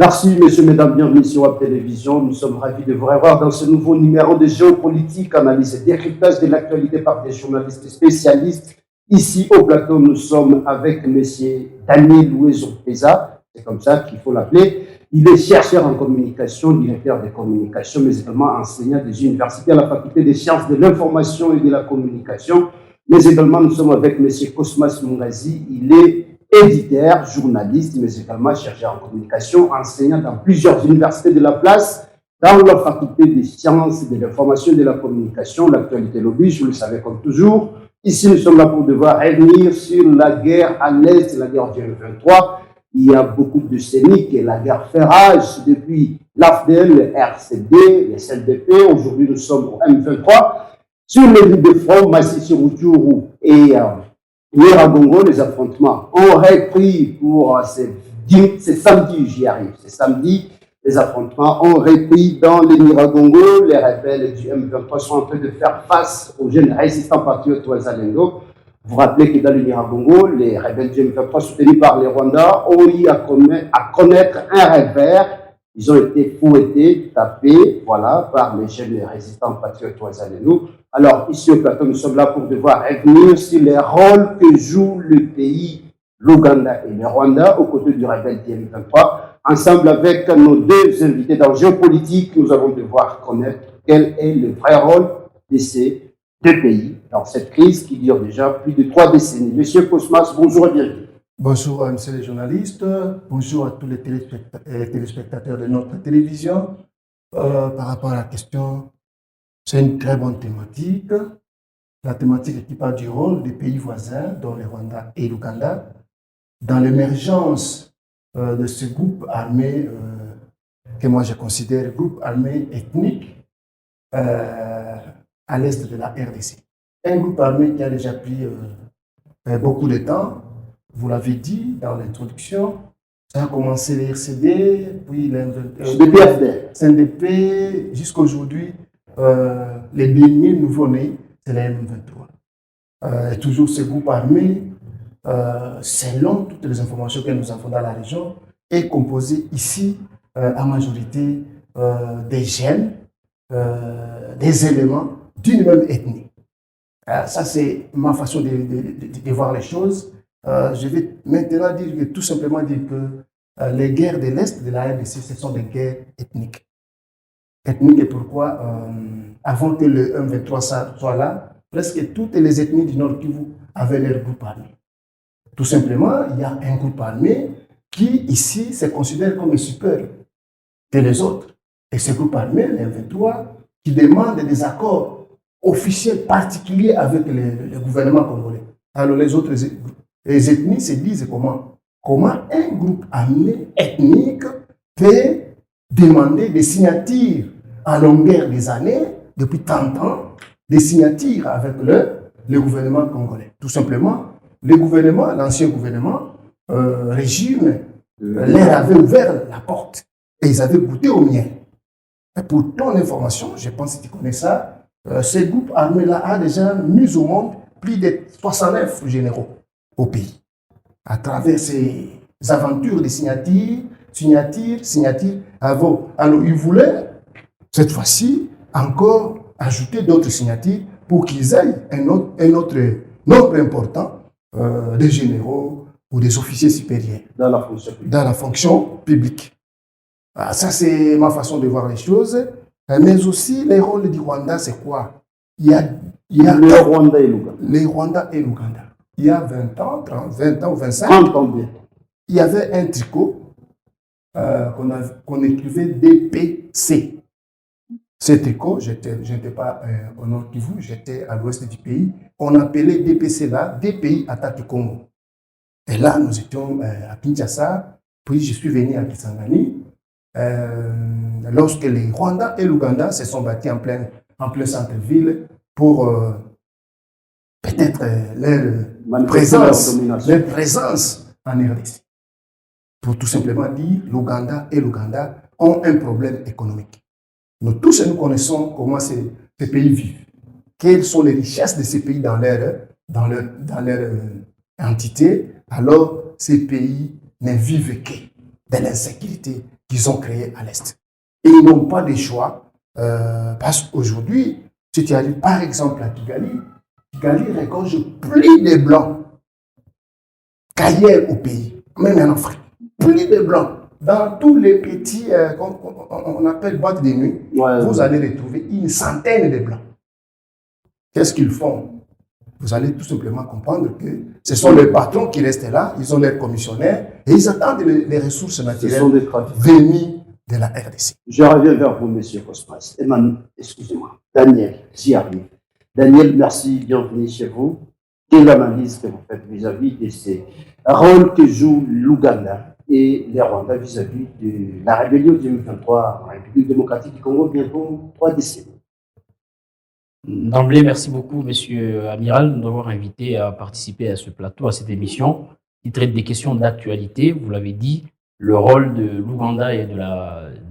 Merci, messieurs, mesdames, bienvenue sur Web Télévision. Nous sommes ravis de vous revoir dans ce nouveau numéro de géopolitique, analyse et décryptage de l'actualité par des journalistes spécialistes. Ici, au plateau, nous sommes avec messieurs Daniel Louezon-Peza, c'est comme ça qu'il faut l'appeler. Il est chercheur en communication, directeur des communications, mais également enseignant des universités à la faculté des sciences de l'information et de la communication. Mais également, nous sommes avec messieurs Cosmas Mungazi. Il est éditeur, journaliste, mais également chercheur en communication, enseignant dans plusieurs universités de la place, dans la faculté des sciences, de l'information et de la communication. L'actualité l'oblige, vous le savez comme toujours. Ici, nous sommes là pour devoir revenir sur la guerre à l'Est, la guerre du M23. Il y a beaucoup de décennies que la guerre fait rage depuis l'AFDL, le RCD, le SLDP. Aujourd'hui, nous sommes au M23. Sur les lignes de front, Massissi Rutshuru et Nyiragongo, les affrontements ont repris pour c'est samedi, j'y arrive, c'est samedi, les affrontements ont repris dans les Nyiragongo. Les rebelles du M23 sont en train de faire face aux jeunes résistants patriotes Wazalendo. Vous vous rappelez que dans le Nyiragongo, les rebelles du M23 soutenus par les Rwandais ont eu à connaître un revers. Ils ont été fouettés, tapés, voilà, par les jeunes résistants patriotes Wazalendo. Alors, ici au plateau, nous sommes là pour devoir revenir sur les rôles que joue le pays, l'Ouganda et le Rwanda, aux côtés du rebelle du M23. Ensemble avec nos deux invités dans Géopolitique, nous allons devoir connaître quel est le vrai rôle de ces deux pays dans cette crise qui dure déjà plus de 3 décennies. Monsieur Cosmas, bonjour et bienvenue. Bonjour à monsieur les journalistes, bonjour à tous les téléspectateurs de notre télévision. Par rapport à la question, c'est une très bonne thématique. La thématique qui parle du rôle des pays voisins, dont le Rwanda et l'Ouganda, dans l'émergence de ce groupe armé que moi je considère groupe armé ethnique à l'est de la RDC. Un groupe armé qui a déjà pris beaucoup de temps. Vous l'avez dit dans l'introduction, ça a commencé les RCD, puis le CNDP, jusqu'à aujourd'hui, les derniers nouveaux-nés, c'est la M23. Toujours ce groupe armé, selon toutes les informations que nous avons dans la région, est composé ici, en majorité, des jeunes, des éléments d'une même ethnie. Ça, c'est ma façon de voir les choses. Je vais maintenant tout simplement dire que les guerres de l'Est de la RDC, ce sont des guerres ethniques. Ethniques et pourquoi avant que le M23 soit là, presque toutes les ethnies du Nord Kivu avaient leur groupe armé. Tout simplement, il y a un groupe armé qui, ici, se considère comme supérieur que les autres. Et ce groupe armé, le M23, qui demande des accords officiels particuliers avec le gouvernement congolais. Alors les autres les ethnies se disent comment un groupe armé ethnique peut demander des signatures en longueur des années, depuis 30 ans, des signatures avec le gouvernement congolais. Tout simplement, le gouvernement, l'ancien gouvernement, régime, leur avait ouvert la porte et ils avaient goûté au mien. Et pour ton information, je pense que tu connais ça, ce groupe armé-là a déjà mis au monde plus de 69 généraux au pays, à travers ces aventures de signatures. Alors, ils voulaient, cette fois-ci, encore ajouter d'autres signatures pour qu'ils aient un autre nombre important de généraux ou des officiers supérieurs Dans la fonction publique. Ça, c'est ma façon de voir les choses. Mais aussi, les rôles du Rwanda, c'est quoi? Il y a le Rwanda et l'Ouganda. Les Rwanda et l'Ouganda. Il y a 20 ans ou 25 ans, il y avait un tricot qu'on écrivait DPC. Ce tricot, je n'étais pas au nord Kivu, j'étais à l'ouest du pays. On appelait DPC là, des pays attaquent Congo. Et là, nous étions à Kinshasa, puis je suis venu à Kisangani. Lorsque les Rwanda et l'Ouganda se sont battus en plein centre-ville pour peut-être leur présence en RDC. Pour tout simplement dire, l'Ouganda et l'Ouganda ont un problème économique. Nous tous, nous connaissons comment ces pays vivent. Quelles sont les richesses de ces pays dans leur entité. Alors, ces pays ne vivent que de l'insécurité qu'ils ont créé à l'Est. Et ils n'ont pas de choix parce qu'aujourd'hui, si tu arrives par exemple à Kigali, Kigali regorge plus de blancs qu'ailleurs au pays, même en Afrique. Plus de blancs. Dans tous les petits, on appelle boîtes de nuit, vous allez retrouver une centaine de blancs. Qu'est-ce qu'ils font? Vous allez tout simplement comprendre que ce sont les patrons qui restent là, ils ont leurs commissionnaires et ils attendent les ressources naturelles venues de la RDC. Je reviens vers vous, M. Cosmas. Excusez-moi, Daniel, j'y arrive. Daniel, merci, bienvenue chez vous. Quelle analyse que vous faites vis-à-vis de ces rôles que joue l'Ouganda et les Rwandais vis-à-vis de la rébellion 2023 en République démocratique du Congo, bientôt 3 décennies? D'emblée, merci beaucoup, Monsieur Amiral, de nous avoir invité à participer à ce plateau, à cette émission qui traite des questions d'actualité. Vous l'avez dit, le rôle de l'Ouganda et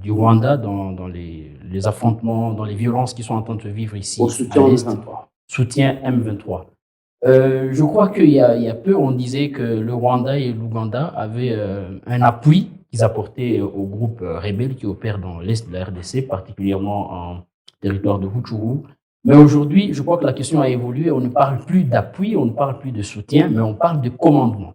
du Rwanda dans les affrontements, dans les violences qui sont en train de se vivre ici. Au soutien M23. Soutien M23. Je crois qu'il y a peu, on disait que le Rwanda et l'Ouganda avaient un appui qu'ils apportaient aux groupes rebelles qui opèrent dans l'est de la RDC, particulièrement en territoire de Rutshuru. Mais aujourd'hui, je crois que la question a évolué. On ne parle plus d'appui, on ne parle plus de soutien, mais on parle de commandement.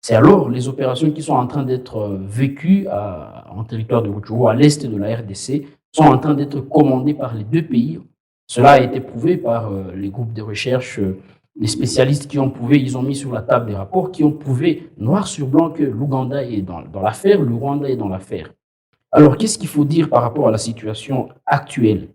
C'est alors les opérations qui sont en train d'être vécues en territoire de Rutshuru, à l'est de la RDC, sont en train d'être commandées par les deux pays. Cela a été prouvé par les groupes de recherche, les spécialistes qui ont prouvé, ils ont mis sur la table des rapports qui ont prouvé noir sur blanc que l'Ouganda est dans l'affaire, le Rwanda est dans l'affaire. Alors, qu'est-ce qu'il faut dire par rapport à la situation actuelle?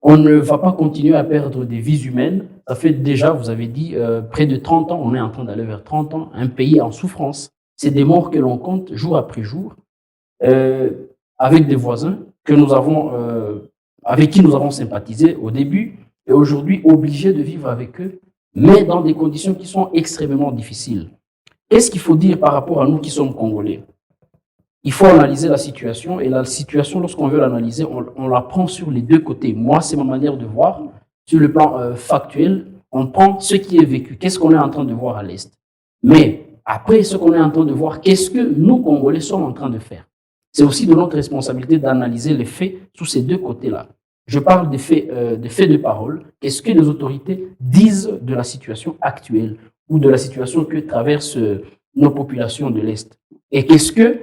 On ne va pas continuer à perdre des vies humaines. Ça fait déjà, vous avez dit, près de 30 ans, on est en train d'aller vers 30 ans, un pays en souffrance. C'est des morts que l'on compte jour après jour, avec des voisins que nous avons, avec qui nous avons sympathisé au début, et aujourd'hui obligés de vivre avec eux, mais dans des conditions qui sont extrêmement difficiles. Qu'est-ce qu'il faut dire par rapport à nous qui sommes Congolais? Il faut analyser la situation, et la situation, lorsqu'on veut l'analyser, on la prend sur les deux côtés. Moi, c'est ma manière de voir. Sur le plan factuel, on prend ce qui est vécu. Qu'est-ce qu'on est en train de voir à l'Est? Mais après, ce qu'on est en train de voir, qu'est-ce que nous, Congolais, sommes en train de faire? C'est aussi de notre responsabilité d'analyser les faits sous ces deux côtés-là. Je parle des faits de parole. Qu'est-ce que les autorités disent de la situation actuelle ou de la situation que traversent nos populations de l'Est? Et qu'est-ce que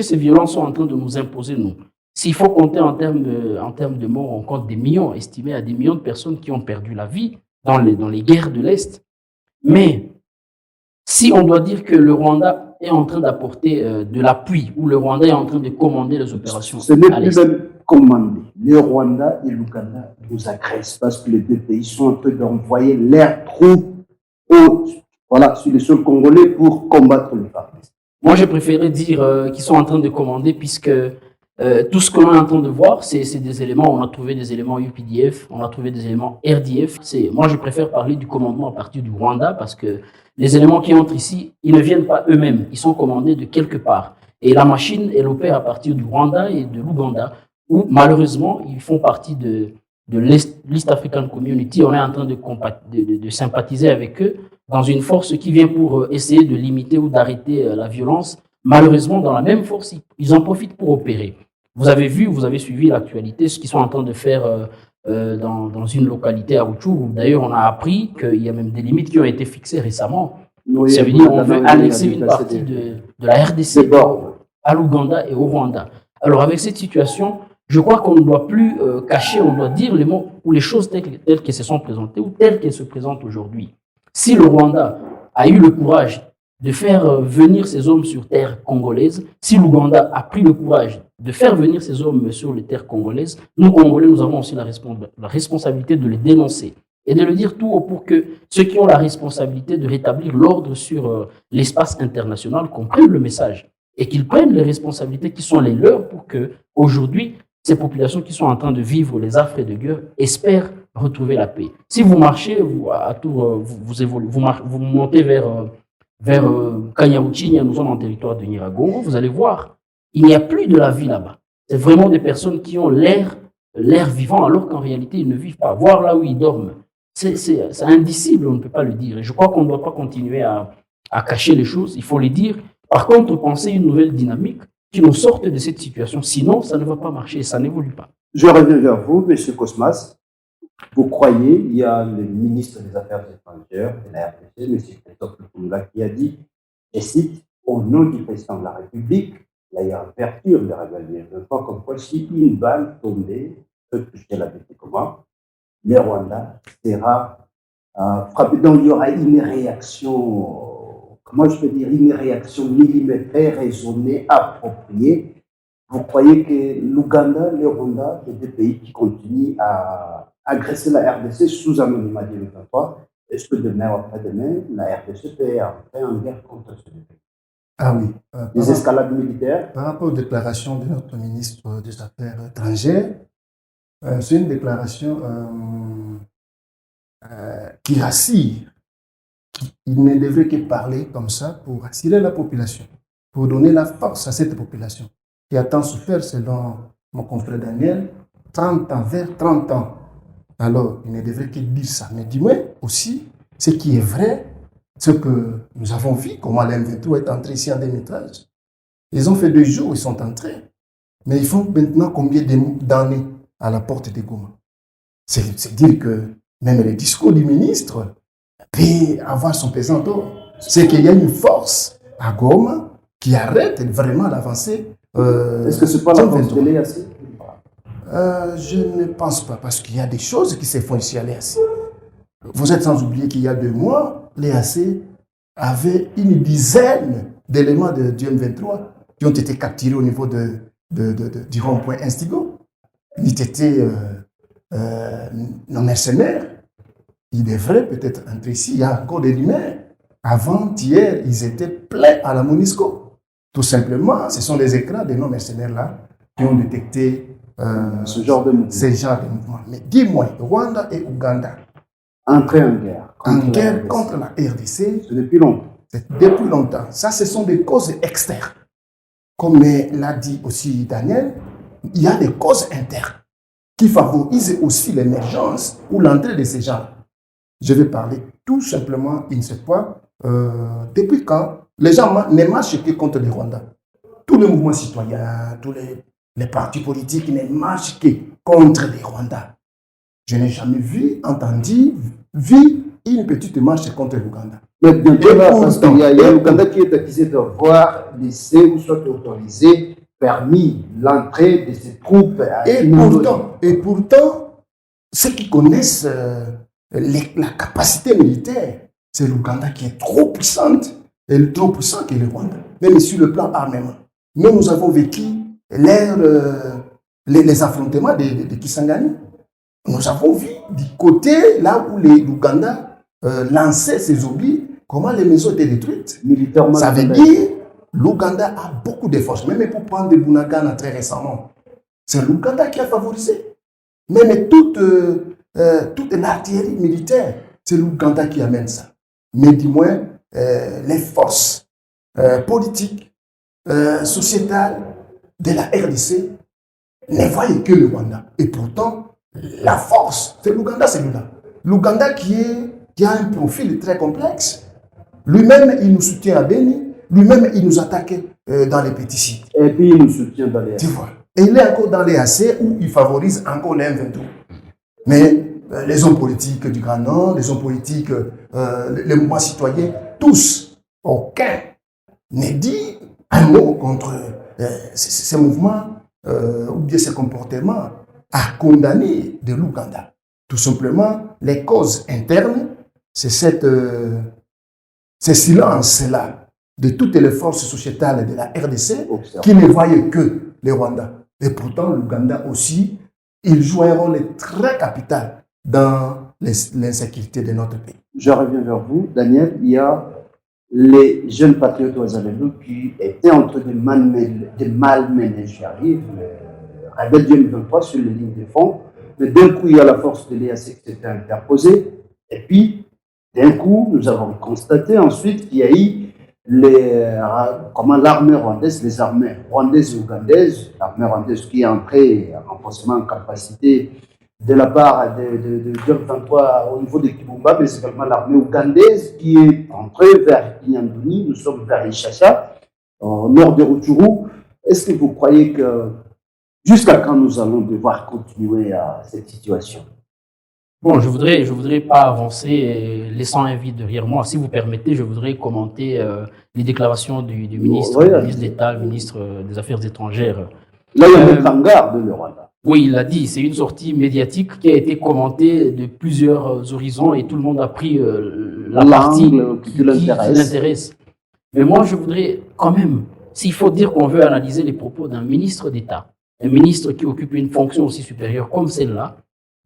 ces violences sont en train de nous imposer, nous? S'il faut compter en termes de morts, on compte des millions, estimés à des millions de personnes qui ont perdu la vie dans les guerres de l'Est. Mais si on doit dire que le Rwanda est en train d'apporter de l'appui ou le Rwanda est en train de commander les opérations, ce n'est plus même commandé. Le Rwanda et l'Ouganda nous agressent parce que les deux pays sont en train d'envoyer leurs troupes sur le sol congolais pour combattre le FARDC. Moi, j'ai préféré dire qu'ils sont en train de commander puisque tout ce qu'on est en train de voir, c'est des éléments. On a trouvé des éléments UPDF, on a trouvé des éléments RDF. Moi, je préfère parler du commandement à partir du Rwanda parce que les éléments qui entrent ici, ils ne viennent pas eux-mêmes. Ils sont commandés de quelque part. Et la machine, elle opère à partir du Rwanda et de l'Ouganda, où malheureusement, ils font partie de l'East African Community. On est en train de sympathiser avec eux dans une force qui vient pour essayer de limiter ou d'arrêter la violence. Malheureusement, dans la même force, ils en profitent pour opérer. Vous avez vu, vous avez suivi l'actualité, ce qu'ils sont en train de faire dans une localité à Rutshuru. D'ailleurs, on a appris qu'il y a même des limites qui ont été fixées récemment. Oui, ça veut dire qu'on veut annexer une partie de la RDC à l'Ouganda et au Rwanda. Alors, avec cette situation, je crois qu'on ne doit plus cacher, on doit dire les mots ou les choses telles qu'elles se sont présentées ou telles qu'elles se présentent aujourd'hui. Si le Rwanda a eu le courage de faire venir ces hommes sur terre congolaise, si l'Ouganda a pris le courage de faire venir ces hommes sur les terres congolaises, nous, Congolais, nous avons aussi la responsabilité de les dénoncer et de le dire tout haut pour que ceux qui ont la responsabilité de rétablir l'ordre sur l'espace international comprennent le message et qu'ils prennent les responsabilités qui sont les leurs pour que, aujourd'hui, ces populations qui sont en train de vivre les affres de guerre espèrent retrouver la paix. Si vous marchez, vous montez vers Kanyaruchinya, nous sommes en territoire de Nyiragongo, vous allez voir, il n'y a plus de la vie là-bas. C'est vraiment des personnes qui ont l'air vivant, alors qu'en réalité, ils ne vivent pas. Voir là où ils dorment, c'est indicible, on ne peut pas le dire. Et je crois qu'on ne doit pas continuer à cacher les choses, il faut les dire. Par contre, penser une nouvelle dynamique qui nous sortent de cette situation. Sinon, ça ne va pas marcher, ça n'évolue pas. Je reviens vers vous, M. Cosmas. Vous croyez, il y a le ministre des Affaires étrangères de la RDC, M. Christophe Lufungula, qui a dit, je cite, au nom du président de la République, la réouverture de la Rebelle 23, comme quoi si une balle tombée peut toucher la BT comment, le Rwanda sera frappé. Donc il y aura une réaction, comment je peux dire, une réaction millimétrée, raisonnée, appropriée. Vous croyez que l'Ouganda, le Rwanda, les deux pays qui continuent à agresser la RDC sous anonymat 2023, est-ce que demain ou après-demain, la RDC peut entrer en guerre contre ce pays? Ah oui. Des escalades militaires? Par rapport aux déclarations de notre ministre des Affaires étrangères, c'est une déclaration qui rassure. Il ne devrait que parler comme ça pour rassurer la population, pour donner la force à cette population qui a tant souffert, selon mon confrère Daniel, 30 ans, vers 30 ans. Alors, il ne devrait que dire ça. Mais dis-moi aussi, ce qui est vrai, ce que nous avons vu, comment l'M23 est entré ici en 2013. Ils ont fait 2 jours, ils sont entrés. Mais ils font maintenant combien d'années à la porte de Goma? C'est dire que même le discours du ministre peut avoir son pesant d'or. C'est qu'il y a une force à Goma qui arrête vraiment l'avancée. Est-ce que ce n'est pas la force de l'EAC? Je ne pense pas, parce qu'il y a des choses qui se font ici à l'EAC. Vous êtes sans oublier qu'il y a 2 mois, l'EAC avait une dizaine d'éléments de M23 qui ont été capturés au niveau du rond-point Instigo. Ils étaient non mercenaires. Ils devraient peut-être entrer ici. Il y a encore des lumières. Avant-hier, ils étaient pleins à la MONUSCO. Tout simplement, ce sont les écrans des non-mercenaires-là qui ont détecté ce genre de mouvement. Mais dis-moi, Rwanda et Ouganda, entrer en guerre. Contre la RDC. C'est depuis longtemps. C'est depuis longtemps. Ça, ce sont des causes externes. Comme l'a dit aussi Daniel, il y a des causes internes qui favorisent aussi l'émergence ou l'entrée de ces gens. Je vais parler tout simplement une seule fois. Depuis quand les gens ne marchent que contre les Rwandais? Tous les mouvements citoyens, tous les partis politiques ne marchent que contre les Rwandais. Je n'ai jamais entendu une petite marche contre l'Ouganda. Mais bientôt, là, parce qu'il y a l'Ouganda qui est accusé d'avoir laissé ou soit autorisé, permis l'entrée de ses troupes. Et pourtant, ceux qui connaissent la capacité militaire, c'est l'Ouganda qui est trop puissante, et trop puissant que le Rwanda, même sur le plan armement. Nous avons vécu les affrontements de Kisangani. Nous avons vu du côté là où l'Ouganda lançait ses oublis, comment les maisons étaient détruites. Militairement. Ça veut dire l'Ouganda a beaucoup de force. Même pour prendre de Bunagana très récemment, c'est l'Ouganda qui a favorisé. Même toute l'artillerie militaire, c'est l'Ouganda qui amène ça. Mais dis-moi, les forces politiques, sociétales de la RDC ne voient que le Rwanda. Et pourtant, la force, c'est l'Ouganda, celui-là. L'Ouganda qui a un profil très complexe. Lui-même, il nous soutient à Beni. Lui-même, il nous attaque dans les petits sites. Et puis, il nous soutient dans les AC. Tu vois. Et il est encore dans les AC où il favorise encore les M23. Mais les hommes politiques du Grand Nord, les hommes politiques, les mouvements citoyens, tous, aucun ne dit un mot contre ces mouvements ou bien ces comportements à condamner de l'Ouganda. Tout simplement, les causes internes, c'est ce silence-là de toutes les forces sociétales de la RDC qui ne voyaient que les Rwandais. Et pourtant, l'Ouganda aussi, il joue un rôle très capital dans l'insécurité de notre pays. Je reviens vers vous, Daniel. Il y a les jeunes patriotes Ouazalendo qui étaient en train de malmener, j'y arrive, Rebelle 2023 sur les lignes de front. Mais d'un coup, il y a la force de l'EAC qui s'était interposée. Et puis, d'un coup, nous avons constaté ensuite qu'il y a eu l'armée rwandaise, les armées rwandaises et ougandaises, l'armée rwandaise qui est entrée en renforcement en capacité de la part de 2023 au niveau de Kibumba, mais c'est également l'armée ougandaise qui est entrée vers Kinyanduni. Nous sommes vers Ishasha, au nord de Rutshuru. est-ce que vous croyez que jusqu'à quand nous allons devoir continuer à cette situation? Bon, je voudrais pas avancer, laissant un vide derrière moi. Si vous permettez, je voudrais commenter les déclarations du ministre, Oui, du ministre d'État, le ministre des Affaires étrangères. Là, il y a mettre en garde le Rwanda. Oui, il l'a dit, c'est une sortie médiatique qui a été commentée de plusieurs horizons et tout le monde a pris la partie qui l'intéresse. Mais moi, je voudrais quand même, s'il faut dire qu'on veut analyser les propos d'un ministre d'État, un ministre qui occupe une fonction aussi supérieure comme celle-là,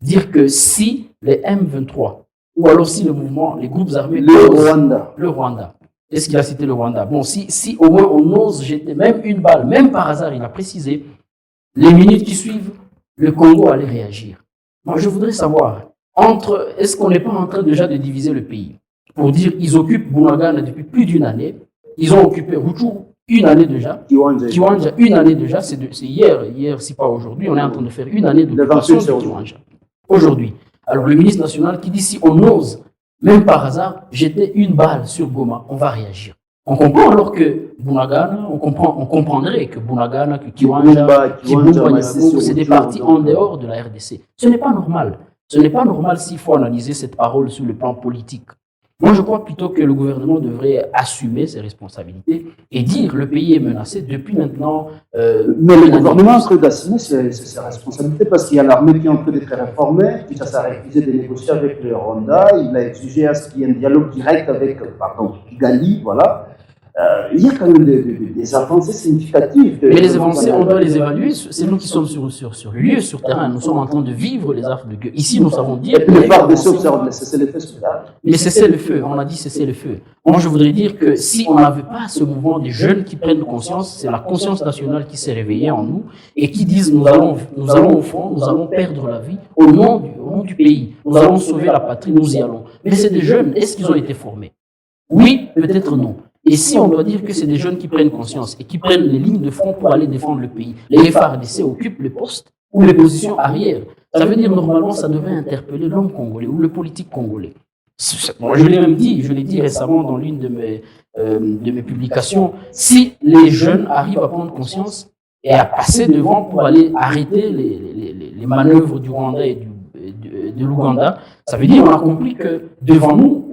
dire que si les M23, ou alors si le mouvement, les groupes armés... Le Rwanda. Est-ce qu'il a cité le Rwanda? Bon, si au moins on ose jeter même une balle, même par hasard, il a précisé, les minutes qui suivent, le Congo allait réagir. Moi, je voudrais savoir, est-ce qu'on n'est pas en train déjà de diviser le pays? Pour dire, ils occupent Bunagana depuis plus d'une année, ils ont occupé Rutshuru une année déjà, Kiwanja une année déjà, c'est hier, si pas aujourd'hui, on est en train de faire une année d'occupation de Kiwanja. Aujourd'hui. Alors le ministre national qui dit si on ose, même par hasard, jeter une balle sur Goma, on va réagir. On comprend alors que Bunagana, on comprendrait que Bunagana, que Kiwanja, Kibumba, c'est des partis en dehors de la RDC. Ce n'est pas normal. Ce n'est pas normal s'il faut analyser cette parole sur le plan politique. Moi, je crois plutôt que le gouvernement devrait assumer ses responsabilités et dire le pays est menacé depuis maintenant. Mais le gouvernement est en train d'assumer ses responsabilités parce qu'il y a l'armée qui est en train d'être réformée. Ça a refusé de négocier avec le Rwanda. Il a exigé à ce qu'il y ait un dialogue direct avec Kigali. Voilà. Il y a quand même des avancées significatives. Mais les avancées, on doit les évaluer. C'est nous qui sommes sur lieu, sur terrain. Nous sommes en train de vivre les affres de guerre. Ici, nous savons dire. Et puis les FARDC observent le cessez-le-feu. Mais cessez le feu, on a dit cessez le feu. Moi, je voudrais dire que si on n'avait pas ce mouvement des jeunes qui prennent conscience, c'est la conscience nationale qui s'est réveillée en nous et qui disent nous allons au front, nous allons perdre la vie au nom du pays. Nous allons sauver la patrie, nous y allons. Mais c'est des jeunes, est-ce qu'ils ont été formés? Oui, peut-être non. Et si on doit dire que c'est des jeunes qui prennent conscience et qui prennent les lignes de front pour aller défendre le pays, les FARDC occupent les postes ou les positions arrière. Ça veut dire normalement ça devrait interpeller l'homme congolais ou le politique congolais. Moi, je l'ai dit récemment dans l'une de mes publications, si les jeunes arrivent à prendre conscience et à passer devant pour aller arrêter les manœuvres du Rwanda et de l'Ouganda, ça veut dire qu'on a compris que devant nous,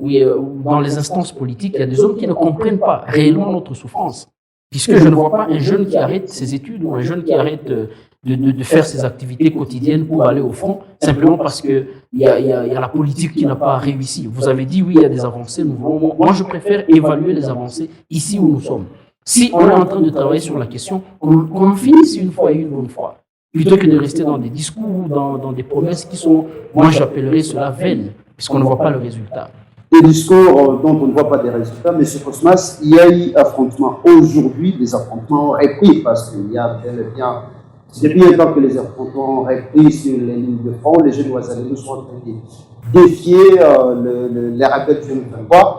dans les instances politiques, il y a des hommes qui ne comprennent pas réellement notre souffrance. Puisque je ne vois pas un jeune qui arrête ses études ou un jeune qui arrête de faire ses activités quotidiennes pour aller au front, simplement parce qu'il y a la politique qui n'a pas réussi. Vous avez dit, oui, il y a des avancées. Moi, je préfère évaluer les avancées ici où nous sommes. Si on est en train de travailler sur la question, qu'on en finisse une fois et une bonne fois. Plutôt que de rester dans des discours ou dans des promesses qui sont, moi j'appellerais cela vaines, puisqu'on ne voit pas le résultat. Des discours dont on ne voit pas des résultats, mais M. Cosmas, il y a eu affrontements aujourd'hui, des affrontements repris, parce qu'il y a bien, depuis un temps que les affrontements ont repris sur les lignes de front, les jeunes Ouazalés sont en train de défier les rebelles du M23.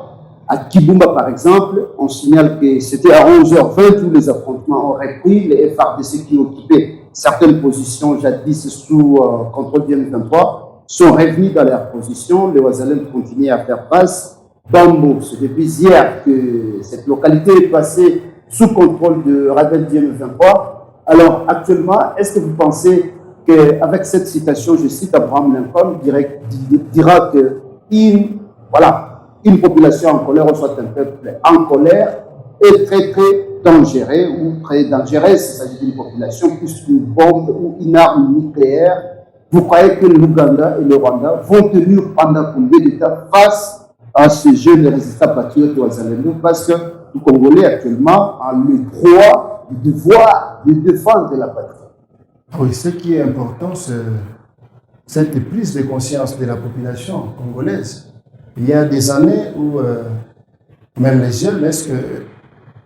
À Kibumba, par exemple, on signale que c'était à 11h20 où les affrontements ont repris, les FARDC qui occupaient certaines positions jadis sous contrôle du M23 sont revenus dans leurs positions. Les Ouazalais continuent à faire face. Bambo, c'est depuis hier que cette localité est passée sous contrôle de rebelles du M23. Alors, actuellement, est-ce que vous pensez qu'avec cette citation, je cite Abraham Lincoln, dira que une population en colère, ou soit un peuple en colère, est très, très dangereux ou très dangereuse. Il s'agit d'une population plus qu'une bombe ou une arme nucléaire. Vous croyez que l'Ouganda et le Rwanda vont tenir pendant combien de temps face à ces jeunes résistants patriotes ouazalendo? Parce que les Congolais actuellement ont le droit, le devoir de défendre la patrie. Oui, ce qui est important, c'est cette prise de conscience de la population congolaise. Il y a des années où même les jeunes, est-ce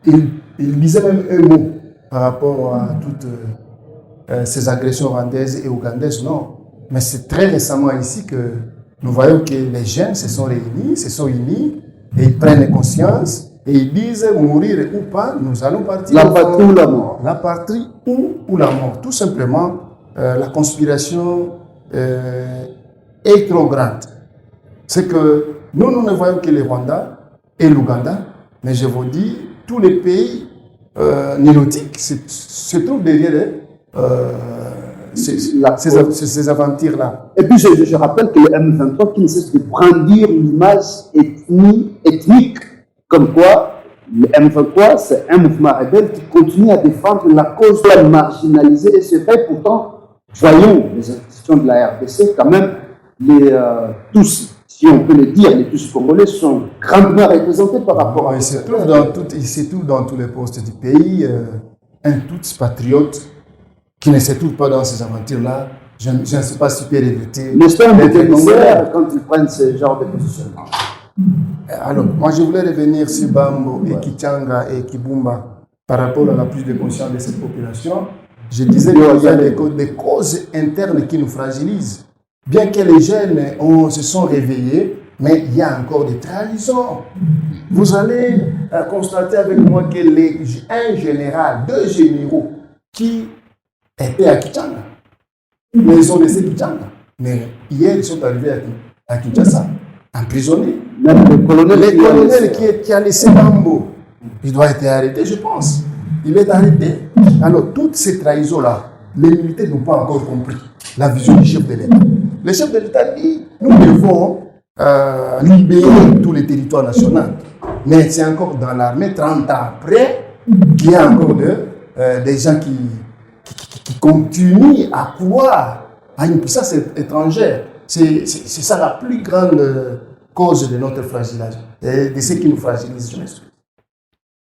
qu'ils disaient même un mot par rapport à toutes ces agressions rwandaises et ougandaises? Non. Mais c'est très récemment ici que nous voyons que les jeunes se sont réunis, se sont unis, et ils prennent conscience, et ils disent mourir ou pas, nous allons partir. La patrie ou la mort. La patrie ou la mort. Tout simplement, la conspiration est trop grande. C'est que nous ne voyons que le Rwanda et l'Ouganda, mais je vous dis, tous les pays nélotique se trouve derrière ces aventures-là. Et puis je rappelle que le M23 qui ne cesse de brandir l'image ethnique, comme quoi le M23 c'est un mouvement rebelle qui continue à défendre la cause de la marginalisée, et c'est vrai pourtant, voyons les institutions de la RDC, quand même, tous, si on peut le dire, les tous congolais sont grandement représentés par rapport à... Il se trouve dans tous les postes du pays, un tous patriote qui ne se trouve pas dans ces aventures-là. Je ne sais pas si peut regretter. N'est-ce pas un peu communautaire quand ils prennent ce genre de positionnement? Alors, moi je voulais revenir sur Bambo et Kichanga et Kibumba par rapport à la prise de conscience de cette population. Je disais qu'il y a des causes internes qui nous fragilisent. Bien que les jeunes se sont réveillés, mais il y a encore des trahisons. Vous allez constater avec moi qu'un général, 2 généraux qui étaient à Kichanga, mais ils ont laissé Kichanga. Mais hier, ils sont arrivés à Kinshasa, emprisonnés. Même le colonel qui a laissé Bambo, il doit être arrêté, je pense. Il est arrêté. Alors, toutes ces trahisons-là, les militaires n'ont pas encore compris la vision du chef de l'État. Le chef de l'État dit, nous devons libérer tous les territoires nationaux. Mais c'est encore dans l'armée, 30 ans après, qu'il y a encore des gens qui continuent à croire à une puissance étrangère. C'est ça la plus grande cause de notre fragilisation, de ce qui nous fragilise.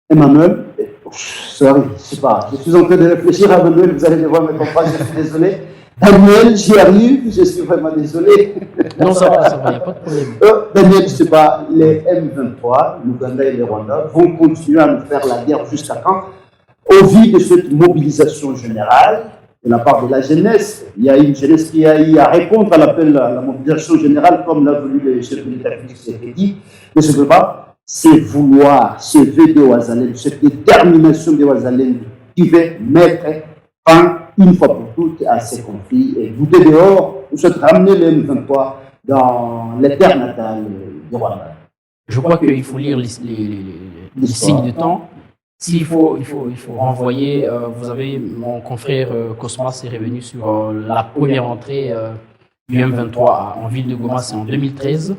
Emmanuel, sorry, je sais pas, je suis en train de réfléchir à Emmanuel, vous allez devoir me comprendre, je suis désolé. Daniel, j'y arrive, je suis vraiment désolé. Non, ça va, il n'y a pas de problème. Daniel, je ne sais pas, les M23, l'Ouganda et le Rwanda vont continuer à nous faire la guerre jusqu'à quand? Au vu de cette mobilisation générale, de la part de la jeunesse, il y a une jeunesse qui a eu à répondre à l'appel à la mobilisation générale, comme l'a voulu le chef de l'État dit, mais ce ne peut pas, c'est vouloir, se veut de Ouazalène, cette détermination de Ouazalène qui veut mettre fin une fois pour toutes à ces conflits et bouter dehors, ou se ramener le M23 dans les terres natales du Rwanda. Je crois qu'il faut lire les signes de temps. S'il faut renvoyer, vous avez mon confrère Cosmas est revenu sur la première entrée du M23 en ville de Goma, c'est en 2013.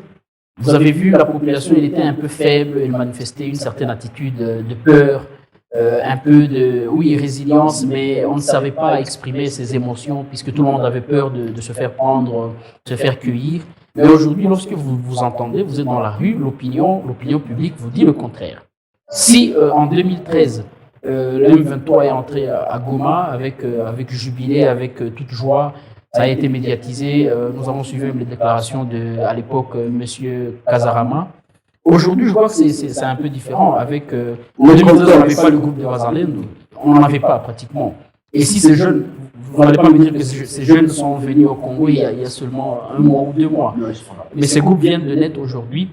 Vous avez vu, la population, elle était un peu faible, elle manifestait une certaine attitude de peur, un peu de, résilience, mais on ne savait pas exprimer ses émotions puisque tout le monde avait peur de se faire prendre, de se faire cueillir. Mais aujourd'hui, lorsque vous vous entendez, vous êtes dans la rue, l'opinion publique vous dit le contraire. Si en 2013, le M23 est entré à Goma avec jubilé, avec toute joie, ça a été médiatisé, nous avons suivi les déclarations à l'époque M. Kazarama. Aujourd'hui, je crois que c'est un peu différent. Avec en 2013, on n'avait pas le groupe de Ouazalène, on n'en avait pas pratiquement. Et si ces jeunes, vous n'allez pas me dire que ces jeunes sont venus au Congo il y a seulement 1 mois ou 2 mois. Mais ces groupes viennent de naître aujourd'hui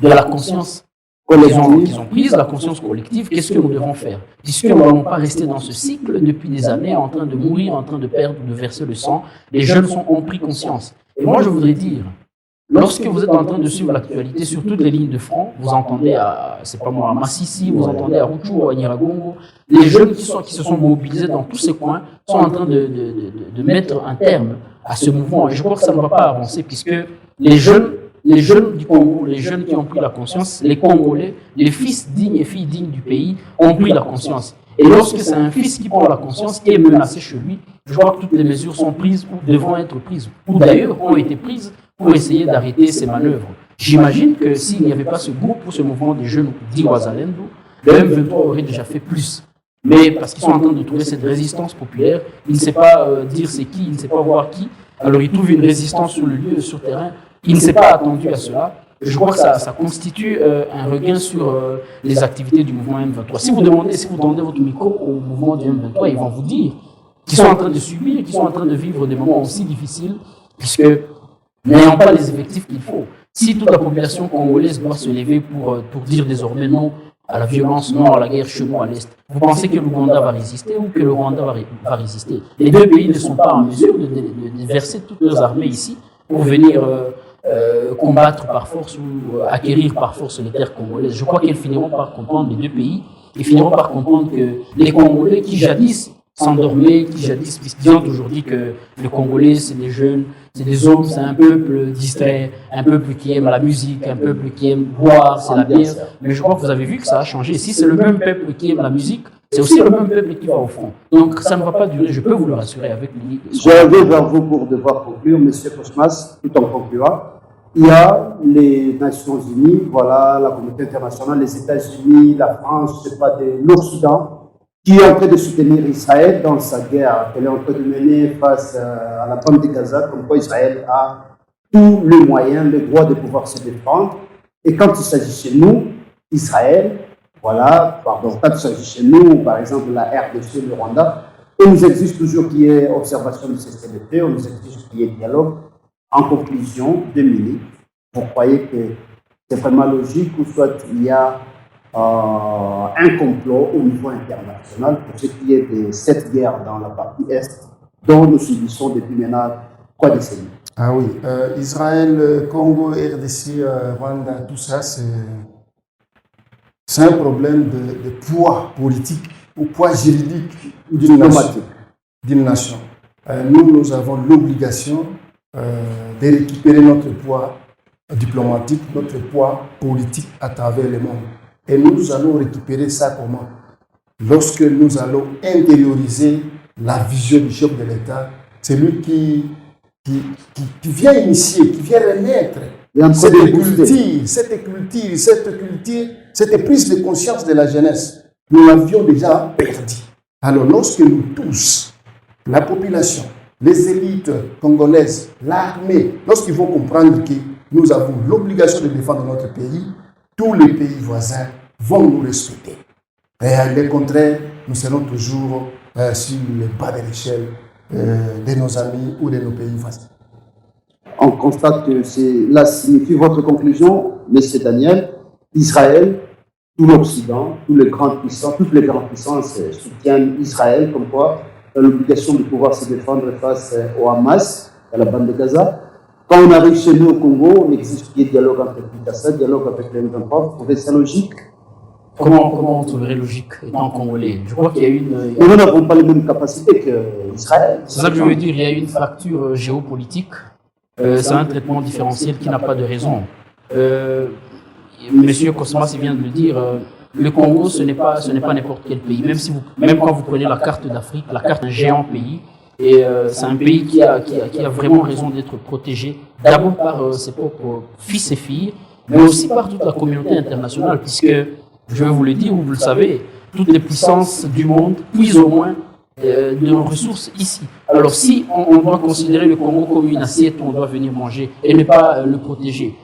de la conscience qu'ils ont prise, la conscience collective. Qu'est-ce que nous devons faire? Puisque nous n'allons pas rester dans ce cycle depuis des années en train de mourir, en train de perdre, de verser le sang. Les jeunes ont pris conscience. Et moi, je voudrais dire, lorsque vous êtes en train de suivre l'actualité sur toutes les lignes de front, vous entendez à Massissi, vous entendez à Rutshuru, à Nyiragongo, les jeunes qui se sont mobilisés dans tous ces coins sont en train de mettre un terme à ce mouvement. Et je crois que ça ne va pas avancer puisque les jeunes du Congo, les jeunes qui ont pris la conscience, les Congolais, les fils dignes et filles dignes du pays ont pris la conscience. Et lorsque c'est un fils qui prend la conscience, qui est menacé chez lui, je crois que toutes les mesures sont prises ou devront être prises, ou d'ailleurs ont été prises pour essayer d'arrêter ces manœuvres. J'imagine que s'il n'y avait pas ce groupe ou ce mouvement des jeunes d'Iwazalendo, le M23 aurait déjà fait plus. Mais parce qu'ils sont en train de trouver cette résistance populaire, il ne sait pas dire c'est qui, il ne sait pas voir qui, alors il trouve une résistance sur le lieu, sur le terrain. Il ne s'est pas attendu à cela. Je crois que ça constitue un regain sur les activités du mouvement M23. Si vous tendez votre micro au mouvement du M23, ils vont vous dire qu'ils sont en train de subir, qu'ils sont en train de vivre des moments aussi difficiles, puisque n'ayant pas les effectifs qu'il faut. Si toute la population congolaise doit se lever pour dire désormais non à la violence, non à la guerre chez nous à l'Est, vous pensez que l'Ouganda va résister ou que le Rwanda va résister? Les deux pays ne sont pas en mesure de verser toutes leurs armées ici pour venir combattre par force ou acquérir par force les terres congolaises. Je crois qu'elles finiront par comprendre, les deux pays, ils finiront par comprendre que les Congolais qui jadis s'endormaient, qui jadis disant aujourd'hui que les Congolais, c'est des jeunes, c'est des hommes, c'est un peuple distrait, un peuple qui aime la musique, un peuple qui aime boire, c'est la bière. Mais je crois que vous avez vu que ça a changé. Si c'est le même peuple qui aime la musique, c'est aussi le même peuple qui va au front. Donc ça ne va pas durer, je peux vous le rassurer avec lui. Je reviens vers vous pour devoir conclure, M. Cosmas, tout en concluant. Il y a les Nations Unies, voilà, la communauté internationale, les États-Unis, la France, je sais pas, l'Occident, qui est en train de soutenir Israël dans sa guerre qu'elle est en train de mener face à la bande de Gaza, comme quoi Israël a tous les moyens, le droit de pouvoir se défendre. Et quand il s'agit chez nous, Israël, voilà, pardon, quand il s'agit chez nous, par exemple la RDC, le Rwanda, on nous exige toujours qu'il y ait observation du système de paix, on nous exige qu'il y ait dialogue. En conclusion, 2 minutes, vous croyez que c'est vraiment logique ou soit il y a un complot au niveau international pour ce qui est de cette guerre dans la partie Est dont nous subissons depuis maintenant 3 décennies? Ah oui, Israël, Congo, RDC, Rwanda, tout ça, c'est un problème de poids politique ou poids juridique d'une nation. Nous avons l'obligation de récupérer notre poids diplomatique, notre poids politique à travers le monde. Et nous allons récupérer ça comment? Lorsque nous allons intérioriser la vision du chef de l'État, c'est lui qui vient initier, qui vient remettre cette culture, cette prise de conscience de la jeunesse. Nous l'avions déjà perdu. Alors lorsque nous tous, la population, les élites congolaises, l'armée, lorsqu'ils vont comprendre que nous avons l'obligation de défendre notre pays, tous les pays voisins vont nous respecter. Et à le contraire, nous serons toujours sur le bas de l'échelle de nos amis ou de nos pays voisins. On constate que cela signifie votre conclusion, M. Daniel. Israël, tout l'Occident, toutes les grandes puissances soutiennent Israël comme quoi l'obligation de pouvoir se défendre face au Hamas, à la bande de Gaza. Quand on arrive chez nous au Congo, on exige qu'il y ait dialogue avec Kinshasa, dialogue avec les M23. Vous trouvez ça logique? Comment on trouverait logique étant congolais? Je crois qu'il y a une... Nous n'avons pas les mêmes capacités qu'Israël. C'est ça que je veux dire, il y a une fracture géopolitique. C'est un traitement différentiel qui n'a pas de raison. Monsieur Cosmas vient de le dire, le Congo, ce n'est pas n'importe quel pays. Même quand vous prenez la carte d'Afrique, la carte d'un géant pays, et c'est un pays qui a vraiment raison d'être protégé, d'abord par ses propres fils et filles, mais aussi par toute la communauté internationale, puisque, je vais vous le dire, vous le savez, toutes les puissances du monde puisent au moins de nos ressources ici. Alors si on doit considérer le Congo comme une assiette où on doit venir manger et ne pas le protéger,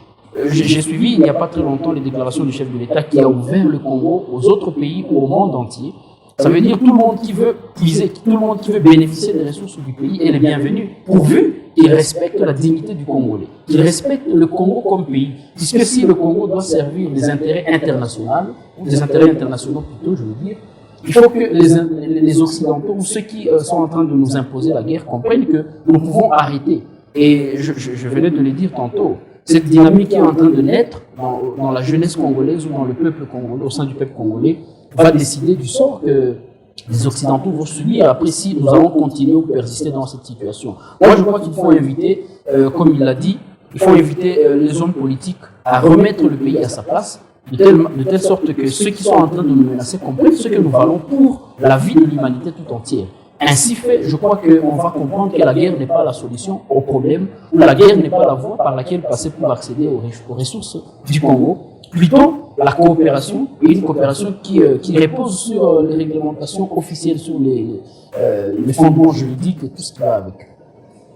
j'ai suivi il n'y a pas très longtemps les déclarations du chef de l'État qui a ouvert le Congo aux autres pays ou au monde entier. Ça veut dire tout le monde qui veut puiser, tout le monde qui veut bénéficier des ressources du pays est le bienvenu, pourvu qu'il respecte la dignité du Congolais, qu'il respecte le Congo comme pays. Puisque si le Congo doit servir des intérêts internationaux, plutôt, je veux dire, il faut que les Occidentaux ou ceux qui sont en train de nous imposer la guerre comprennent que nous pouvons arrêter. Et je venais de le dire tantôt, cette dynamique qui est en train de naître dans la jeunesse congolaise ou dans le peuple congolais, au sein du peuple congolais, va décider du sort que les Occidentaux vont subir après si nous allons continuer ou persister dans cette situation. Moi, je crois qu'il faut inviter, comme il l'a dit, il faut inviter les hommes politiques à remettre le pays à sa place, de telle sorte que ceux qui sont en train de nous menacer comprennent ce que nous valons pour la vie de l'humanité tout entière. Ainsi fait, je crois qu'on va comprendre que la guerre n'est pas la solution au problème, ou la guerre n'est pas la voie par laquelle passer pour accéder aux ressources du Congo. Plutôt, la coopération, et une coopération qui repose sur les réglementations officielles, sur les fondements juridiques et tout ce qui va avec.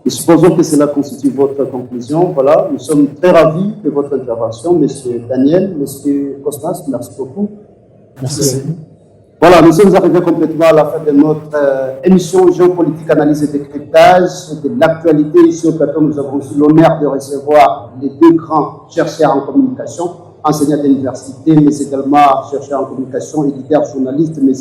Et supposons que cela constitue votre conclusion. Voilà, nous sommes très ravis de votre intervention, M. Daniel, M. Cosmas, merci beaucoup. Merci. Voilà, nous sommes arrivés complètement à la fin de notre émission géopolitique, analyse et décryptage de l'actualité. Ici au plateau, nous avons eu l'honneur de recevoir les 2 grands chercheurs en communication, enseignants d'université, mais également chercheurs en communication, éditeur, journaliste, M.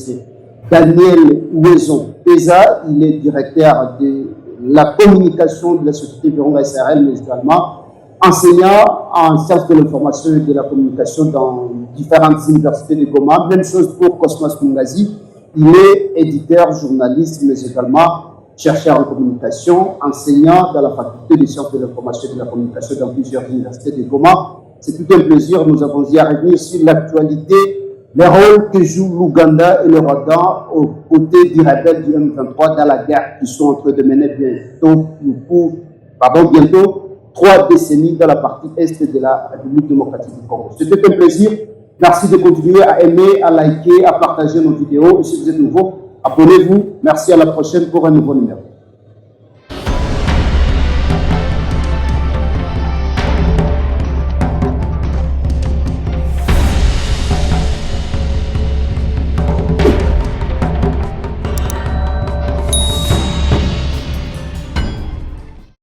Daniel Ouezon Peza. Il est directeur de la communication de la société Virunga SRL, mais également enseignant en sciences de l'information et de la communication dans différentes universités de Goma. Même chose pour Cosmas Mungazi. Il est éditeur, journaliste, mais également chercheur en communication, enseignant dans la faculté des sciences de l'information et de la communication dans plusieurs universités de Goma. C'est tout un plaisir. Nous avons dit à revenir sur l'actualité, les rôles que joue l'Ouganda et le Rwanda aux côtés des rebelles du M23 dans la guerre qui sont en train de mener bientôt 3 décennies dans la partie est de la République démocratique du Congo. C'était un plaisir. Merci de continuer à aimer, à liker, à partager nos vidéos. Et si vous êtes nouveau, abonnez-vous. Merci, à la prochaine pour un nouveau numéro.